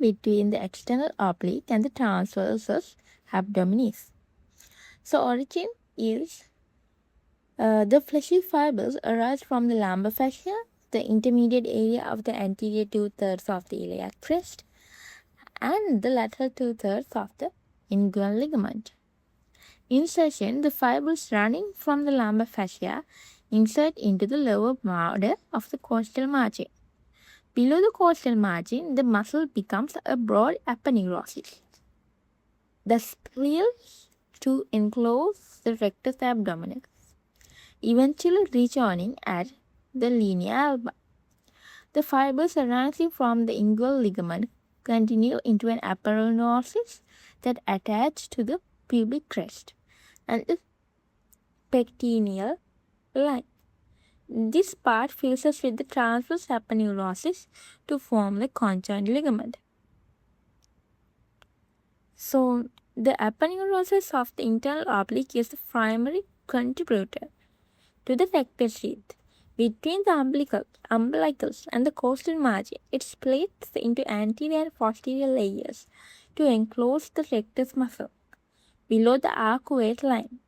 between the external oblique and the transversus abdominis. So origin is the fleshy fibers arise from the lumbar fascia, the intermediate area of the anterior two-thirds of the iliac crest, and the lateral two-thirds of the inguinal ligament. Insertion: the fibers running from the lumbar fascia insert into the lower border of the costal margin. Below the costal margin, the muscle becomes a broad aponeurosis. The spills to enclose the rectus abdominis, eventually rejoining at the linea alba. The fibers arising from the inguinal ligament continue into an aponeurosis that attach to the pubic crest and the pectineal line. This part fuses with the transverse aponeurosis to form the conjoint ligament. So, the aponeurosis of the internal oblique is the primary contributor to the rectus sheath. Between the umbilicus and the costal margin, it splits into anterior and posterior layers to enclose the rectus muscle below the arcuate line.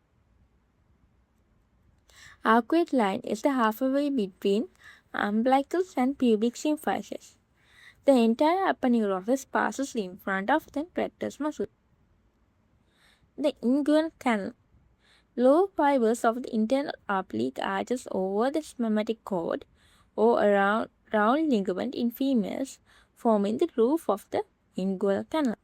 Arcuate line is the halfway between umbilicus and pubic symphysis. The entire aponeurosis passes in front of the rectus muscle. The inguinal canal. Lower fibers of the internal oblique arches over the spermatic cord or around round ligament in females, forming the roof of the inguinal canal.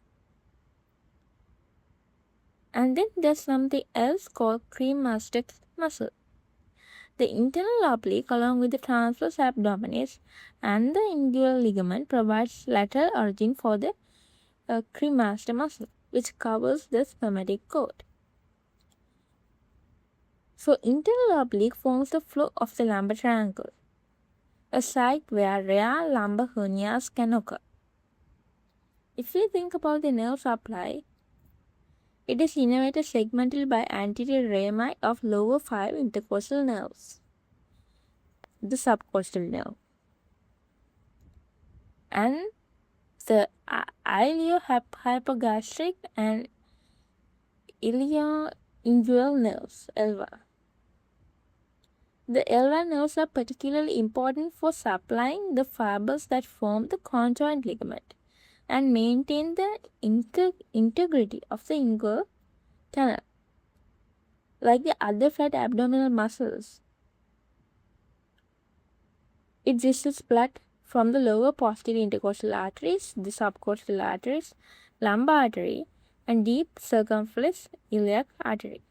And then there's something else called cremasteric muscle. The internal oblique, along with the transverse abdominis and the inguinal ligament, provides lateral origin for the cremaster muscle, which covers the spermatic cord. So, internal oblique forms the floor of the lumbar triangle, a site where rare lumbar hernias can occur. If we think about the nerve supply, it is innervated segmentally by anterior rami of lower 5 intercostal nerves, the subcostal nerve, and the iliohypogastric and ilioinguinal nerves, LVA. The LVA nerves are particularly important for supplying the fibers that form the conjoint ligament and maintain the integrity of the inguinal canal. Like the other flat abdominal muscles, it receives blood from the lower posterior intercostal arteries, the subcostal arteries, lumbar artery, and deep circumflex iliac artery.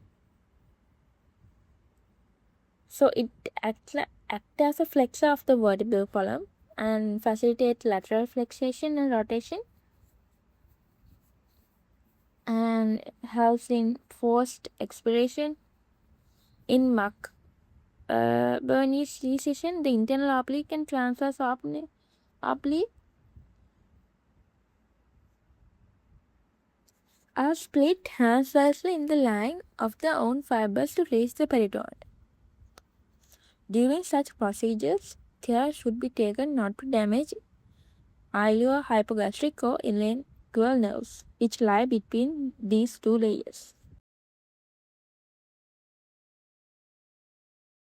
So it acts as a flexor of the vertebral column and facilitates lateral flexation and rotation, and helps in forced expiration. In Bernese recession, the internal oblique and transverse oblique are split transversely in the line of their own fibers to reach the peritoneum. During such procedures, care should be taken not to damage iliohypogastric or ilioinguinal nerves, which lie between these two layers.